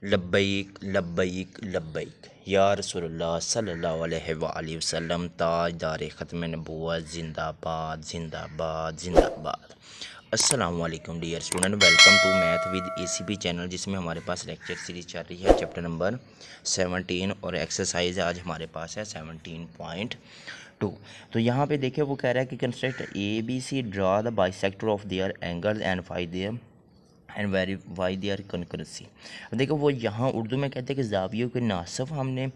लब्बैक लब्बैक लब्बैक या रसूलुल्लाह सल्लल्लाहु अलैहि वसल्लम ताजदार ख़त्म नबूवत जिंदाबाद जिंदाबाद जिंदाबाद। अस्सलाम वालेकुम dear student, welcome to math with ACP channel, जिसमें हमारे पास लेक्चर सीरीज चल रही है चैप्टर नंबर 17 और एक्सरसाइज आज हमारे पास है 17.2। तो यहाँ पे देखिए वो कह रहा है कि construct A B C draw the bisector of their angles and find their and verify their concurrency. देखो वो यहाँ उर्दू में कहते हैं कि जावियों के नासब हमने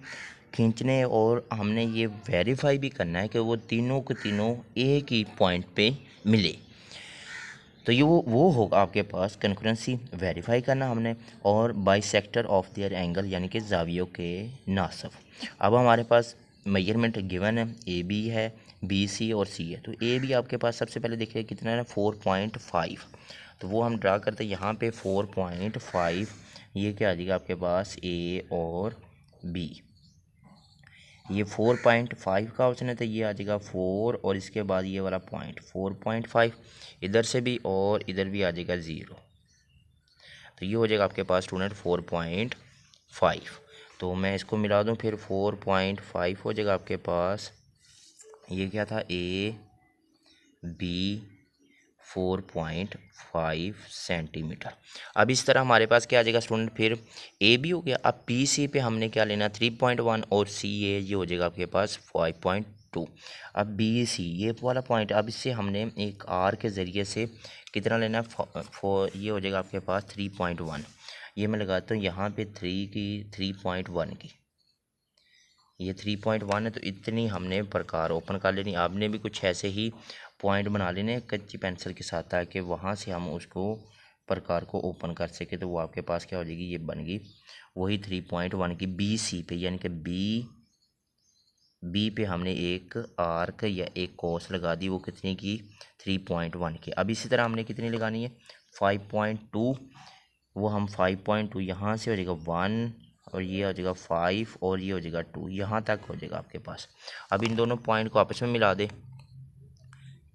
खींचने और हमने ये वेरीफाई भी करना है कि वो तीनों के तीनों एक ही पॉइंट पे मिले। तो ये वो होगा आपके पास कॉन्करेंसी वेरीफाई करना हमने, और बाइसेक्टर ऑफ देयर एंगल यानी कि जावियों के नासब। अब हमारे पास मेजरमेंट गिवन है, ए बी है, बी सी और सी है। तो ए बी आपके पास सबसे पहले देखिए कितना है 4.5, तो वो हम ड्रा करते हैं यहाँ पे 4.5। ये क्या आ जाएगा आपके पास ए और बी। ये 4.5 का ऑप्शन है तो ये आ जाएगा 4 और इसके बाद ये वाला पॉइंट 4.5 इधर से भी और इधर भी आ जाएगा 0। तो ये हो जाएगा आपके पास स्टूडेंट 4.5। तो मैं इसको मिला दूं फिर 4.5 हो जाएगा आपके पास। ये क्या था ए बी 4.5 सेंटीमीटर। अब इस तरह हमारे पास क्या आ जाएगा स्टूडेंट, फिर ए बी हो गया। अब पी सी पे हमने क्या लेना 3.1 और सी ए ये हो जाएगा आपके पास 5.2। अब बी सी ये वाला पॉइंट, अब इससे हमने एक आर के ज़रिए से कितना लेना है ये हो जाएगा आपके पास 3.1। ये मैं लगाता हूँ यहाँ पे 3.1 की, ये 3.1 है तो इतनी हमने प्रकार ओपन कर लेनी। आपने भी कुछ ऐसे ही पॉइंट बना लेने कच्ची पेंसिल के साथ ताकि वहाँ से हम उसको प्रकार को ओपन कर सके। तो वो आपके पास क्या हो जाएगी, ये बन गई वही 3.1 की बी सी पे, यानी कि बी पे हमने एक आर्क या एक कोस लगा दी, वो कितनी की 3.1 की। अब इसी तरह हमने कितनी लगानी है 5.2, वो हम 5.2 यहाँ से हो जाएगा 1 और ये हो जाएगा 5 और ये हो जाएगा 2, यहाँ तक हो जाएगा आपके पास। अब इन दोनों पॉइंट को आपस में मिला दे,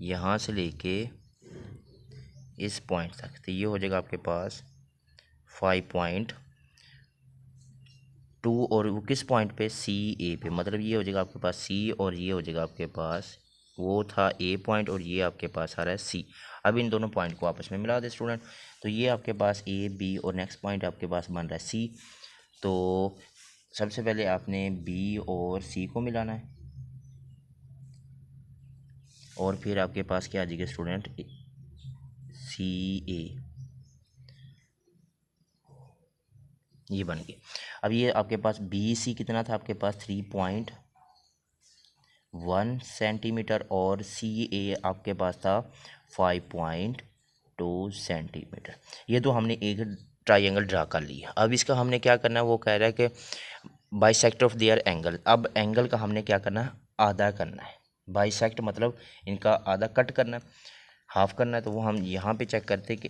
यहाँ से लेके इस पॉइंट तक, तो ये हो जाएगा आपके पास 5.2 और वो किस पॉइंट पे सी ए पे, मतलब ये हो जाएगा आपके पास सी और ये हो जाएगा आपके पास वो था ए पॉइंट और ये आपके पास आ रहा है सी। अब इन दोनों पॉइंट को आपस में मिला दे स्टूडेंट, तो ये आपके पास ए बी और नेक्स्ट पॉइंट आपके पास बन रहा है सी। तो सबसे पहले आपने बी और सी को मिलाना है और फिर आपके पास क्या आ जाएगा स्टूडेंट सी ए, ये बन गई। अब ये आपके पास बी सी कितना था आपके पास 3.1 सेंटीमीटर और सी ए आपके पास था 5.2 सेंटीमीटर। ये तो हमने एक ट्राइंगल ड्रा कर लिया। अब इसका हमने क्या करना है, वो कह रहा है कि बाइसेक्ट ऑफ देयर एंगल। अब एंगल का हमने क्या करना है, आधा करना है। बाइसेक्ट मतलब इनका आधा कट करना है, हाफ करना है। तो वो हम यहाँ पे चेक करते हैं कि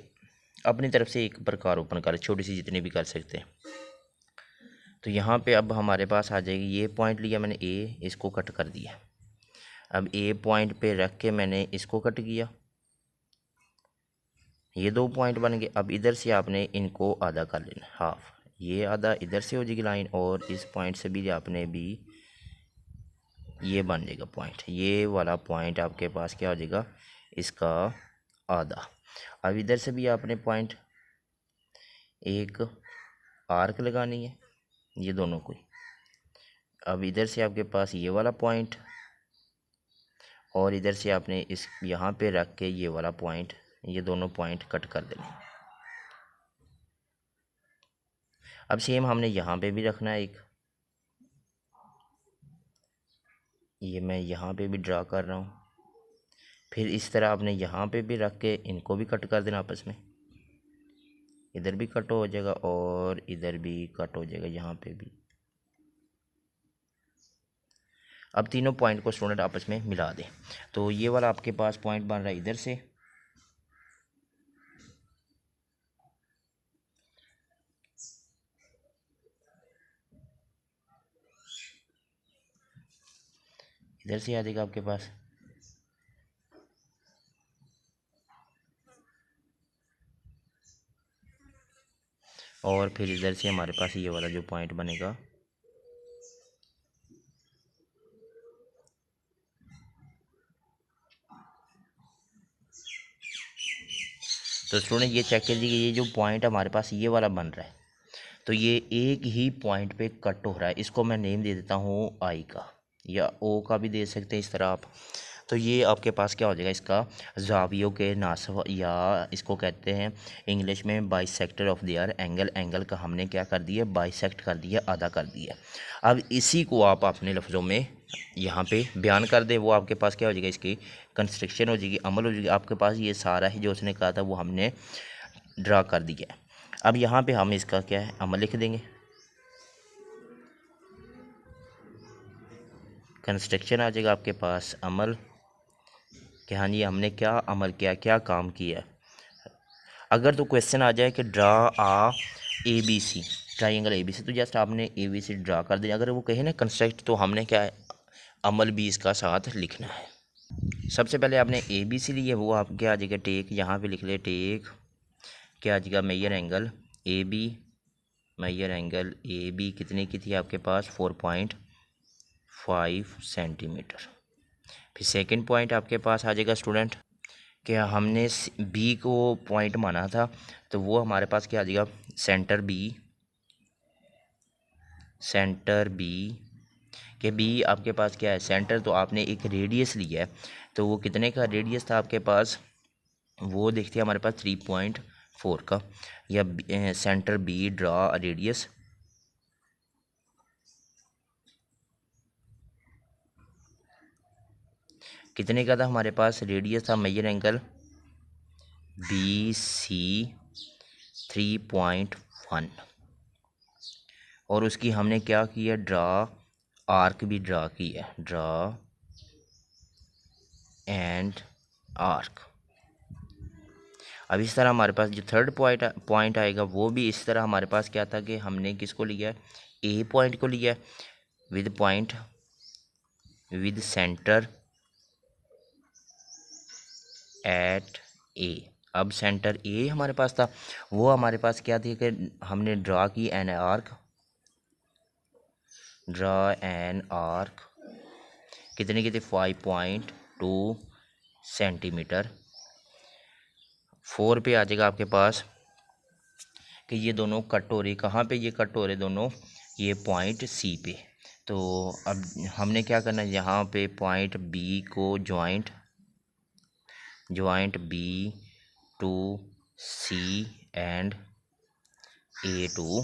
अपनी तरफ से एक प्रकार ओपन कर, छोटी सी जितनी भी कर सकते हैं। तो यहाँ पे अब हमारे पास आ जाएगी, ये पॉइंट लिया मैंने ए, इसको कट कर दिया। अब ए पॉइंट पे रख के मैंने इसको कट किया, ये दो पॉइंट बन गए। अब इधर से आपने इनको आधा कर लेना, हाफ। ये आधा इधर से हो जाएगी लाइन और इस पॉइंट से भी आपने भी ये बन जाएगा पॉइंट, ये वाला पॉइंट आपके पास क्या हो जाएगा इसका आधा। अब इधर से भी आपने पॉइंट एक आर्क लगानी है, ये दोनों को। अब इधर से आपके पास ये वाला पॉइंट और इधर से आपने इस यहाँ पे रख के ये वाला पॉइंट, ये दोनों पॉइंट कट कर देने। अब सेम हमने यहाँ पे भी रखना है एक, ये मैं यहाँ पे भी ड्रा कर रहा हूँ। फिर इस तरह आपने यहाँ पे भी रख के इनको भी कट कर देना आपस में, इधर भी कट हो जाएगा और इधर भी कट हो जाएगा यहाँ पे भी। अब तीनों पॉइंट को स्टूडेंट आपस में मिला दें। तो ये वाला आपके पास पॉइंट बन रहा है इधर से, इधर से आ जाएगा आपके पास। और फिर इधर से हमारे पास ये वाला जो पॉइंट बनेगा तो स्टूडेंट ये चेक कीजिए कि ये जो पॉइंट हमारे पास ये वाला बन रहा है तो ये एक ही पॉइंट पे कट हो रहा है। इसको मैं नेम दे देता हूँ आई का, या ओ का भी दे सकते हैं इस तरह आप। तो ये आपके पास क्या हो जाएगा, इसका ज़ावियों के नासव, या इसको कहते हैं इंग्लिश में bisector of there angle. Angle का हमने क्या कर दिया, बाइसेक्ट कर दिया, आधा कर दिया। अब इसी को आप अपने लफ्ज़ों में यहाँ पे बयान कर दें, वो आपके पास क्या हो जाएगा, इसकी कंस्ट्रक्शन हो जाएगी, अमल हो जाएगी। आपके पास ये सारा है जो उसने कहा था वो हमने ड्रा कर दिया है। अब यहाँ पे हम इसका क्या है, अमल लिख देंगे। कंस्ट्रक्शन आ जाएगा आपके पास, अमल कि हाँ जी हमने क्या अमल किया, क्या काम किया। अगर तो क्वेश्चन आ जाए कि ड्रा आ A B C, triangle A B C, तो जस्ट आपने ए बी सी ड्रा कर दिया। अगर वो कहे ना कंस्ट्रक्ट, तो हमने क्या है, अमल भी इसका साथ लिखना है। सबसे पहले आपने ए बी सी ली है, वो आप क्या आ जाएगा, टेक, यहाँ पे लिख ले टेक, क्या आ जाएगा, measure angle A B. Measure angle A B कितने की थी आपके पास, 4.5 सेंटीमीटर। फिर सेकंड पॉइंट आपके पास आ जाएगा स्टूडेंट, क्या हमने बी को पॉइंट माना था, तो वो हमारे पास क्या आ जाएगा, सेंटर बी। सेंटर बी के बी आपके पास क्या है, सेंटर, तो आपने एक रेडियस लिया है, तो वो कितने का रेडियस था आपके पास, वो देखते हैं हमारे पास 3.4 का। या सेंटर बी ड्रा रेडियस, कितने का था हमारे पास, रेडियस था मेजर एंगल बी सी 3.1, और उसकी हमने क्या किया, ड्रा आर्क भी ड्रा किया, ड्रा एंड आर्क। अब इस तरह हमारे पास जो थर्ड पॉइंट आएगा, वो भी इस तरह हमारे पास क्या था कि हमने किसको लिया, ए पॉइंट को लिया with point with centre at A. अब सेंटर ए हमारे पास था, वो हमारे पास क्या थी कि हमने ड्रा की an arc, draw an arc कितने की थी, 5.2 सेंटीमीटर। 4 पे आ जाएगा आपके पास कि ये दोनों कट हो रही, कहाँ पे ये कट हो रहे दोनों, ये पॉइंट सी पे। तो अब हमने क्या करना है, यहाँ पे पॉइंट बी को joint B to C and A to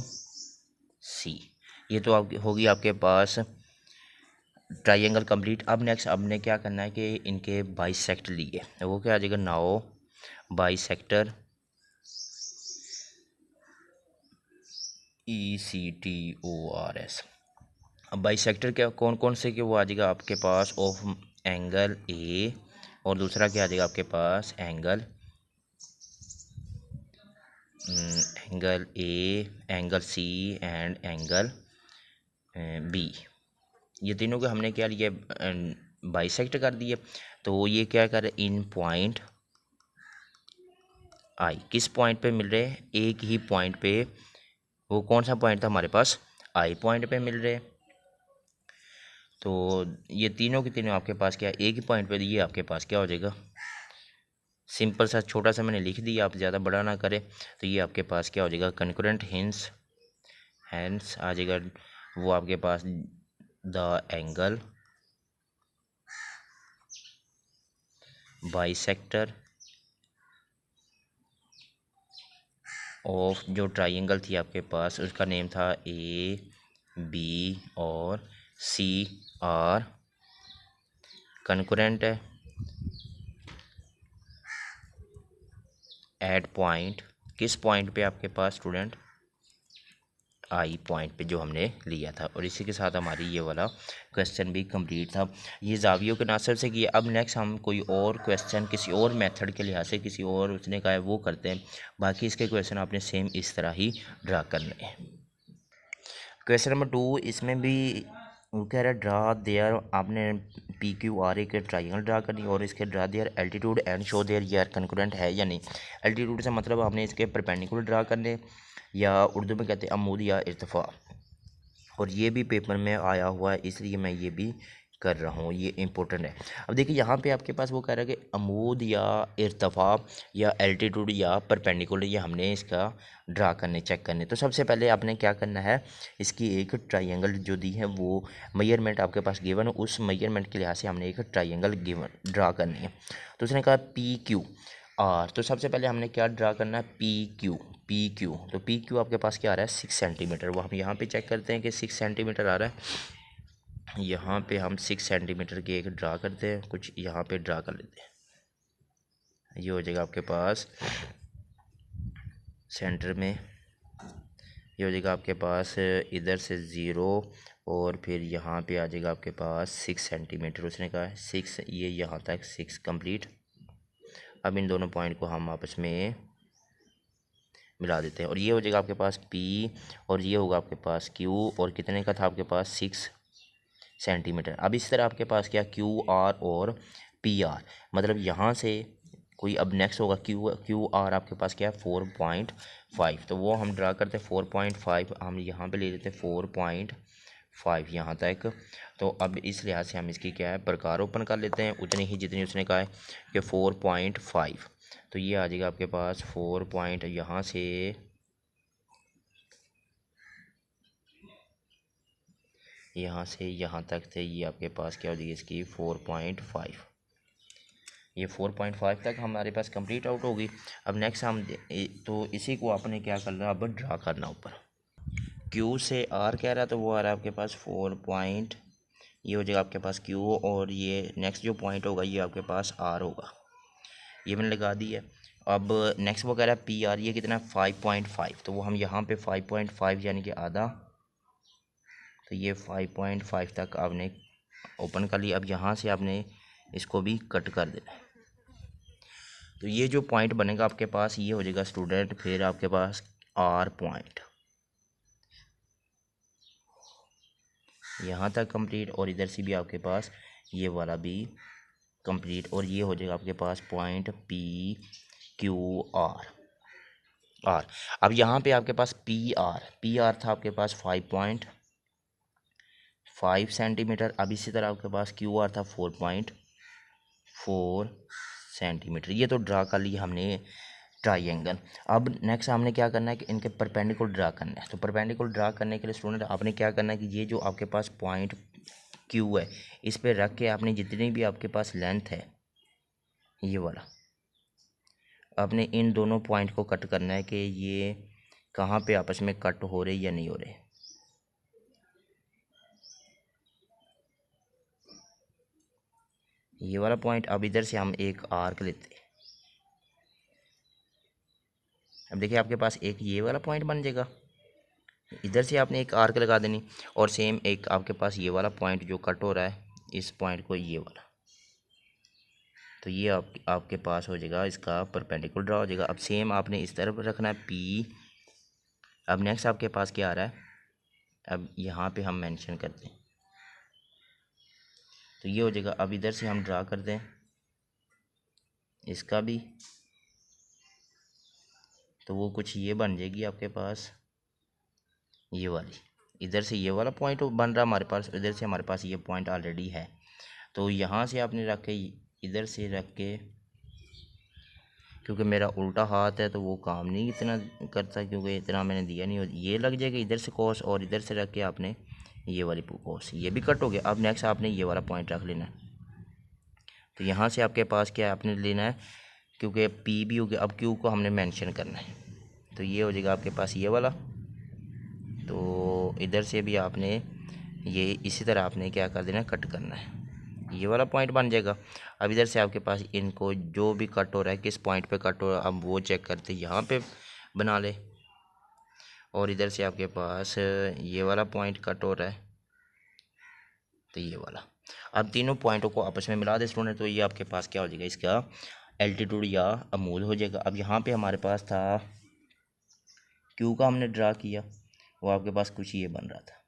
C. ये तो आप होगी आपके पास ट्राइंगल कंप्लीट। अब नेक्स्ट आपने क्या करना है कि इनके बाइसेक्ट लिए, वो क्या आ जाएगा, नाउ बाइसेक्टर ECTORS। अब बाइसेक्टर क्या कौन कौन से, कि वो आ जाएगा आपके पास ऑफ एंगल ए, और दूसरा क्या आ जाएगा आपके पास, angle A, angle C and angle B. ये तीनों को हमने क्या लिया, बाइसेक्ट कर दिए। तो ये क्या कर, इन पॉइंट आई, किस पॉइंट पे मिल रहे हैं, एक ही पॉइंट पे। वो कौन सा पॉइंट था हमारे पास, आई पॉइंट पे मिल रहे। तो ये तीनों के तीनों आपके पास क्या, एक ही पॉइंट पे, ये आपके पास क्या हो जाएगा, सिंपल सा छोटा सा मैंने लिख दिया, आप ज़्यादा बड़ा ना करें। तो ये आपके पास क्या हो जाएगा, कंकरेंट हैंस आ जाएगा, वो आपके पास द एंगल बाइसेक्टर ऑफ, जो ट्राइंगल थी आपके पास उसका नेम था ए बी और सी आर कंकरेंट है एट पॉइंट, किस पॉइंट पे आपके पास स्टूडेंट, आई पॉइंट पे जो हमने लिया था। और इसी के साथ हमारी ये वाला क्वेश्चन भी कंप्लीट था। ये जावियों के नासब से किया। अब नेक्स्ट हम कोई और क्वेश्चन किसी और मेथड के लिहाज से किसी और उसने कहा है वो करते हैं। बाकी इसके क्वेश्चन आपने सेम इस तरह ही ड्रा करने हैं। क्वेश्चन नंबर 2, इसमें भी वो कह रहा है ड्रा देयर, आपने पी क्यू आर एक ट्राइंगल ड्रा करनी और इसके draw their altitude and show there ये कंकरेंट है या नहीं। एल्टीट्यूड से मतलब आपने इसके परपेंडिकुलर ड्रा करने, या उर्दू में कहते हैं अमूद या इर्तिफा, और ये भी पेपर में आया हुआ है इसलिए मैं ये भी कर रहा हूँ, ये इम्पोर्टेंट है। अब देखिए यहाँ पे आपके पास वो कह रहा है कि अमूद या इर्तिफा या एल्टीट्यूड या परपेंडिकुलर, ये हमने इसका ड्रा करने, चेक करने। तो सबसे पहले आपने क्या करना है, इसकी एक ट्राइंगल जो दी है वो मेजरमेंट आपके पास गिवन है, उस मेजरमेंट के लिहाज से हमने एक ट्राइंगल गिवन ड्रा करनी है। तो उसने कहा पी क्यू आर, तो सबसे पहले हमने क्या ड्रा करना है, पी क्यू। तो पी क्यू आपके पास क्या आ रहा है, 6 सेंटीमीटर। वो हम यहाँ पे चेक करते हैं कि 6 सेंटीमीटर आ रहा है। यहाँ पे हम 6 सेंटीमीटर की एक ड्रा करते हैं, कुछ यहाँ पे ड्रा कर लेते हैं। ये हो जाएगा आपके पास सेंटर में, ये हो जाएगा आपके पास इधर से 0 और फिर यहाँ पे आ जाएगा आपके पास 6 सेंटीमीटर। उसने कहा है 6, ये यहाँ तक 6 कंप्लीट। अब इन दोनों पॉइंट को हम आपस में मिला देते हैं और ये हो जाएगा आपके पास P और ये होगा आपके पास Q, और कितने का था आपके पास 6 सेंटीमीटर। अब इस तरह आपके पास क्या QR और PR, मतलब यहाँ से कोई अब नेक्स्ट होगा QR आपके पास क्या है 4.5, तो वो हम ड्रा करते हैं 4.5, हम यहाँ पे ले लेते हैं 4.5 यहाँ तक। तो अब इस लिहाज से हम इसकी क्या है प्रकार ओपन कर लेते हैं उतनी ही जितनी उसने कहा है कि 4.5। तो ये आ जाएगा आपके पास 4 पॉइंट, यहाँ से यहाँ तक थे, ये आपके पास क्या हो जाएगी इसकी 4.5। ये 4.5 तक हमारे पास कंप्लीट आउट होगी। अब नेक्स्ट हम तो इसी को आपने क्या करना, अब ड्रा करना ऊपर। Q से R कह रहा है तो वो आ रहा है आपके पास 4 पॉइंट, ये हो जाएगा आपके पास Q, और ये नेक्स्ट जो पॉइंट होगा ये आपके पास R होगा, ये मैंने लगा दी है। अब नेक्स्ट वो कह रहा है PR, ये कितना 5.5, तो वो हम यहाँ पे 5.5 यानी कि आधा, तो ये 5.5 तक आपने ओपन कर लिया। अब यहाँ से आपने इसको भी कट कर देना है। तो ये जो पॉइंट बनेगा आपके पास ये हो जाएगा स्टूडेंट, फिर आपके पास R पॉइंट यहाँ तक कंप्लीट, और इधर से भी आपके पास ये वाला भी कंप्लीट, और ये हो जाएगा आपके पास पॉइंट PQR। अब यहाँ पे आपके पास PR था आपके पास 5.5 सेंटीमीटर। अब इसी तरह आपके पास QR था 4.4 सेंटीमीटर। ये तो ड्रा कर लिया हमने ट्राइंगल। अब नेक्स्ट हमने क्या करना है कि इनके परपेंडिकुलर ड्रा करना है। तो परपेंडिकुलर ड्रा करने के लिए स्टूडेंट आपने क्या करना है कि ये जो आपके पास पॉइंट Q है इस पर रख के आपने जितनी भी आपके पास लेंथ है ये वाला, आपने इन दोनों पॉइंट को कट करना है कि ये कहाँ पे आपस में कट हो रहे या नहीं हो रहे। ये वाला पॉइंट, अब इधर से हम एक आर्क लेते हैं। अब देखिए आपके पास एक ये वाला पॉइंट बन जाएगा, इधर से आपने एक आर्क लगा देनी, और सेम एक आपके पास ये वाला पॉइंट जो कट हो रहा है इस पॉइंट को ये वाला, तो ये आपके पास हो जाएगा इसका परपेंडिकुलर ड्रा हो जाएगा। अब सेम आपने इस तरफ रखना है P। अब नेक्स्ट आपके पास क्या आ रहा है, अब यहाँ पे हम मेंशन करते हैं तो ये हो जाएगा। अब इधर से हम ड्रा कर दें इसका भी, तो वो कुछ ये बन जाएगी आपके पास ये वाली, इधर से ये वाला पॉइंट बन रहा हमारे पास, इधर से हमारे पास ये पॉइंट ऑलरेडी है। तो यहाँ से आपने रख के इधर से रख के, क्योंकि मेरा उल्टा हाथ है तो वो काम नहीं इतना करता, क्योंकि इतना मैंने दिया नहीं, ये लग जाएगा इधर से कोस, और इधर से रख के आपने ये वाली कोस, ये भी कट हो गया। अब नेक्स्ट आपने ये वाला पॉइंट रख लेना है। तो यहाँ से आपके पास क्या आपने लेना है, क्योंकि P भी हो गया, अब Q को हमने मेंशन करना है। तो ये हो जाएगा आपके पास ये वाला, तो इधर से भी आपने ये इसी तरह आपने क्या कर देना, कट करना है, ये वाला पॉइंट बन जाएगा। अब इधर से आपके पास इनको जो भी कट हो रहा है किस पॉइंट पे कट हो रहा है अब वो चेक करते यहाँ पे बना ले, और इधर से आपके पास ये वाला पॉइंट कट हो रहा है तो ये वाला। अब तीनों पॉइंटों को आपस में मिला दे स्टूडेंट, तो ये आपके पास क्या हो जाएगा, इसका एल्टीट्यूड या अमूल हो जाएगा। अब यहाँ पे हमारे पास था Q का हमने ड्रा किया, वो आपके पास कुछ ये बन रहा था,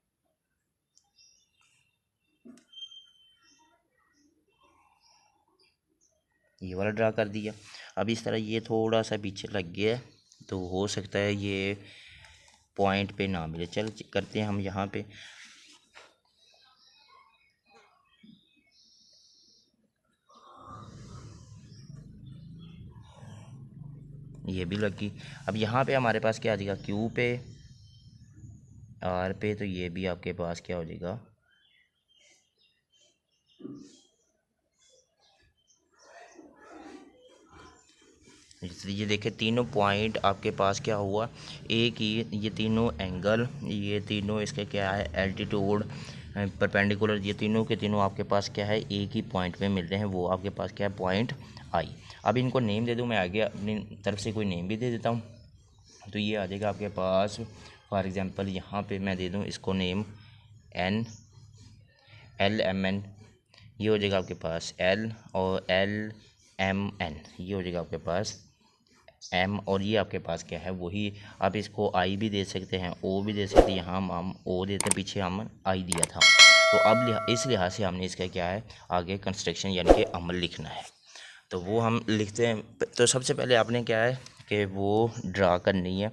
ये वाला ड्रा कर दिया। अब इस तरह ये थोड़ा सा पीछे लग गया है, तो हो सकता है ये पॉइंट पे ना मिले। चल करते हैं हम यहाँ पे। ये भी लगी। अब यहाँ पे हमारे पास क्या आ जाएगा, क्यू पे, आर पे, तो ये भी आपके पास क्या हो जाएगा, ये देखें तीनों पॉइंट आपके पास क्या हुआ, एक ही, ये तीनों एंगल, ये तीनों इसके क्या है, एल्टीट्यूड, परपेंडिकुलर, ये तीनों के तीनों आपके पास क्या है, एक ही पॉइंट पे मिल रहे हैं। वो आपके पास क्या है, पॉइंट आई। अब इनको नेम दे दूँ, मैं आगे अपनी तरफ से कोई नेम भी दे देता हूँ। तो ये आ जाएगा आपके पास, फॉर एग्ज़ाम्पल यहाँ पे मैं दे दूँ इसको name N, L M N, ये हो जाएगा आपके पास एल, और एल एम एन ये हो जाएगा आपके पास एम, और ये आपके पास क्या है वही। आप इसको आई भी दे सकते हैं, ओ भी दे सकते हैं। यहाँ हम ओ देते, पीछे हम आई दिया था। तो अब इस लिहाज से हमने इसका क्या है, आगे कंस्ट्रक्शन यानी कि अमल लिखना है। तो वो हम लिखते हैं। तो सबसे पहले आपने क्या है कि वो ड्रा करनी है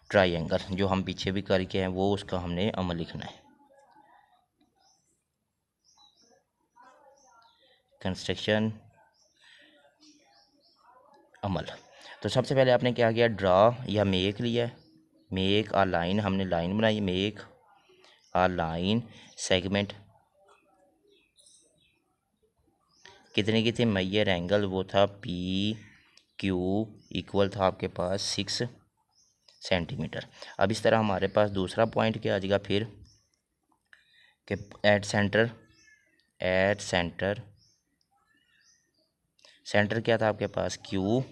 ट्रायंगल, जो हम पीछे भी करके हैं, वो उसका हमने अमल लिखना है। कंस्ट्रक्शन अमल। तो सबसे पहले आपने क्या किया, ड्रा या मेक लिया, मेक आ लाइन, हमने लाइन बनाई, मेक आ लाइन सेगमेंट, कितने की थी, मैयर एंगल वो था पी क्यू, इक्वल था आपके पास 6 सेंटीमीटर। अब इस तरह हमारे पास दूसरा पॉइंट क्या आ जाएगा फिर, कि at centre, at centre, centre क्या था आपके पास, क्यू,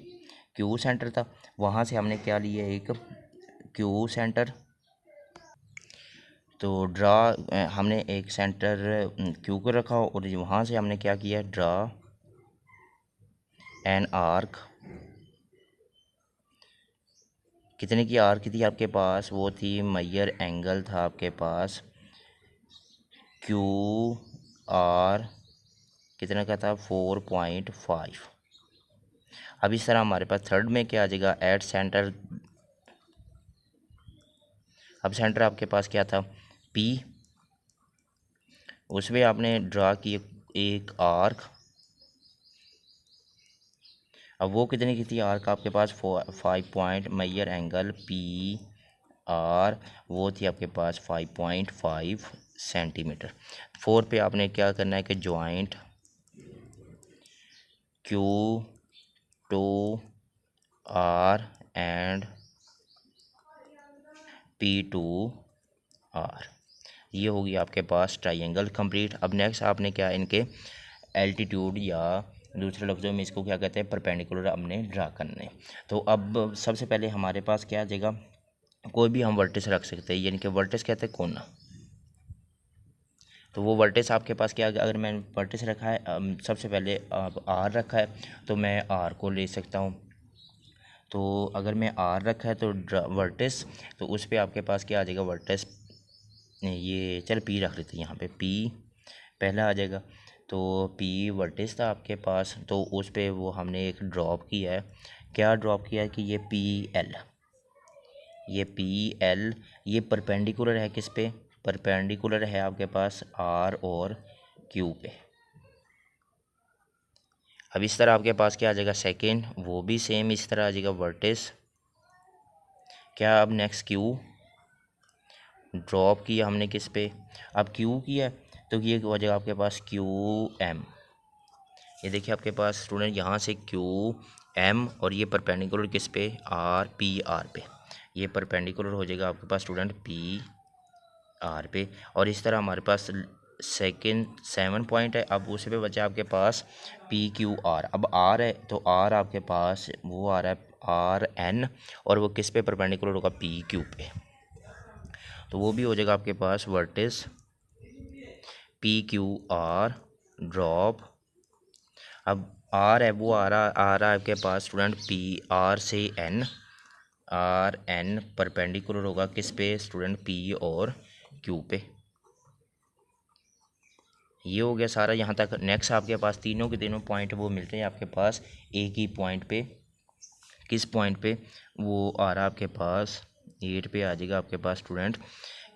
क्यू सेंटर था। वहाँ से हमने क्या लिया, एक क्यू सेंटर। तो ड्रा हमने एक सेंटर क्यू को रखा, और वहाँ से हमने क्या किया, ड्रा एन आर्क, कितने की आर्क थी आपके पास, वो थी, मैयर एंगल था आपके पास क्यू आर, कितने का था, 4.5। अब इस तरह हमारे पास थर्ड में क्या आ जाएगा, एट सेंटर। अब सेंटर आपके पास क्या था, पी, उसमें आपने ड्रा की एक आर्क। अब वो कितने की थी आर्क आपके पास, 5 point, Maihar angle P R, वो थी आपके पास 5.5 सेंटीमीटर। 4 पे आपने क्या करना है कि joint Q to R and P to R, ये होगी आपके पास ट्राइंगल कंप्लीट। अब नेक्स्ट आपने क्या, इनके एल्टीट्यूड या दूसरे लफ्ज़ों में इसको क्या कहते हैं, परपेंडिकुलर हमने ड्रा करने। तो अब सबसे पहले हमारे पास क्या आ जाएगा, कोई भी हम वर्टिस रख सकते हैं, यानी कि वर्टिस कहते हैं कोना। तो वो वर्टिस आपके पास क्या, अगर मैंने वर्टिस रखा है, सबसे पहले अब आर रखा है, तो मैं आर को ले सकता हूँ। तो अगर मैं आर रखा है तो वर्टिस, तो उस पर आपके पास क्या आ जाएगा, वर्टिस, ये चल पी रख लेते हैं यहाँ पे, पी पहला आ जाएगा। तो पी वर्टिस था आपके पास, तो उस पे वो हमने एक ड्रॉप किया है। क्या ड्रॉप किया है कि ये पी एल, ये पी एल, ये परपेंडिकुलर है किस पे, परपेंडिकुलर है आपके पास आर और क्यू पे। अब इस तरह आपके पास क्या आ जाएगा, सेकेंड, वो भी सेम इस तरह आ जाएगा वर्टिस। क्या अब नेक्स्ट क्यू ड्रॉप किया हमने किस पे, अब क्यू किया, तो ये हो जाएगा आपके पास क्यू एम। ये देखिए आपके पास स्टूडेंट, यहाँ से क्यू एम, और ये परपेंडिकुलर किस पे, आर पी आर पे, ये परपेंडिकुलर हो जाएगा आपके पास स्टूडेंट पी आर पे। और इस तरह हमारे पास सेकेंड 7 पॉइंट है। अब उस पे बचा आपके पास पी क्यू आर। अब आर है, तो आर आपके पास वो आ रहा है आर एन, और वो किस पे परपेंडिकुलर होगा, पी क्यू पे। तो वो भी हो जाएगा आपके पास vertices P Q R drop. अब आर है वो आ रहा है आपके पास स्टूडेंट पी आर से एन, आर एन परपेंडिकुलर होगा किस पे, स्टूडेंट पी और क्यू पे। ये हो गया सारा यहाँ तक। नेक्स्ट आपके पास तीनों के तीनों पॉइंट वो मिलते हैं आपके पास एक ही पॉइंट पे। किस पॉइंट पे? वो आ रहा है आपके पास 8 पे आ जाएगा आपके पास स्टूडेंट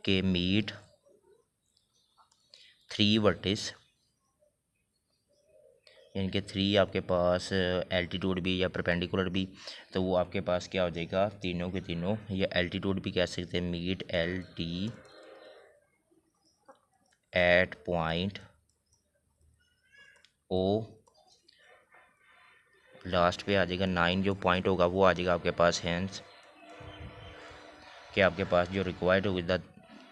के मीट 3 वर्टिस, यानी कि 3 आपके पास एल्टीट्यूड भी या परपेंडिकुलर भी, तो वो आपके पास क्या हो जाएगा तीनों के तीनों, या एल्टीट्यूड भी कह सकते हैं, meet L T at point O, last पे आ जाएगा 9 जो पॉइंट होगा वो आ जाएगा आपके पास हैंस कि आपके पास जो रिक्वायर्ड होगी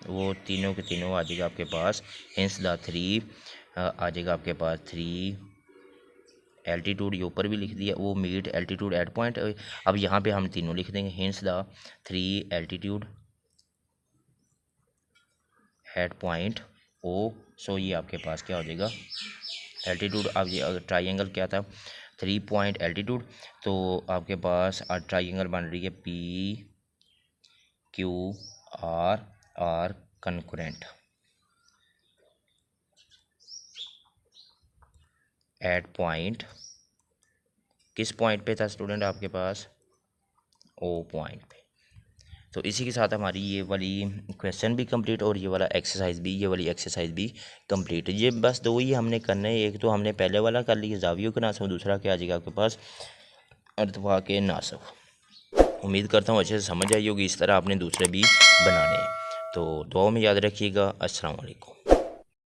वो तीनों के तीनों आ जाएगा आपके पास। हैंस द 3 आ जाएगा आपके पास 3 एल्टीट्यूड, ये ऊपर भी लिख दिया वो मीट एल्टीट्यूड एट पॉइंट। अब यहाँ पे हम तीनों लिख देंगे hence the 3 altitude at point O. So ये आपके पास क्या हो जाएगा एल्टीट्यूड। अब ये अगर ट्राइंगल क्या था 3 पॉइंट एल्टीट्यूड, तो आपके पास ट्राइंगल बन रही है P Q R concurrent at point, किस पॉइंट पे था स्टूडेंट आपके पास ओ पॉइंट पे। तो इसी के साथ हमारी ये वाली क्वेश्चन भी कंप्लीट और ये वाला एक्सरसाइज भी, ये वाली एक्सरसाइज भी कंप्लीट। ये बस दो ही हमने करना है, एक तो हमने पहले वाला कर लिया जावियों के नासब, दूसरा क्या आ जाएगा आपके पास अर्तवा के नासब। उम्मीद करता हूँ अच्छे से समझ आई होगी। इस तरह आपने दूसरे भी बनाने हैं। तो दुआ में याद रखिएगा। अस्सलाम वालेकुम।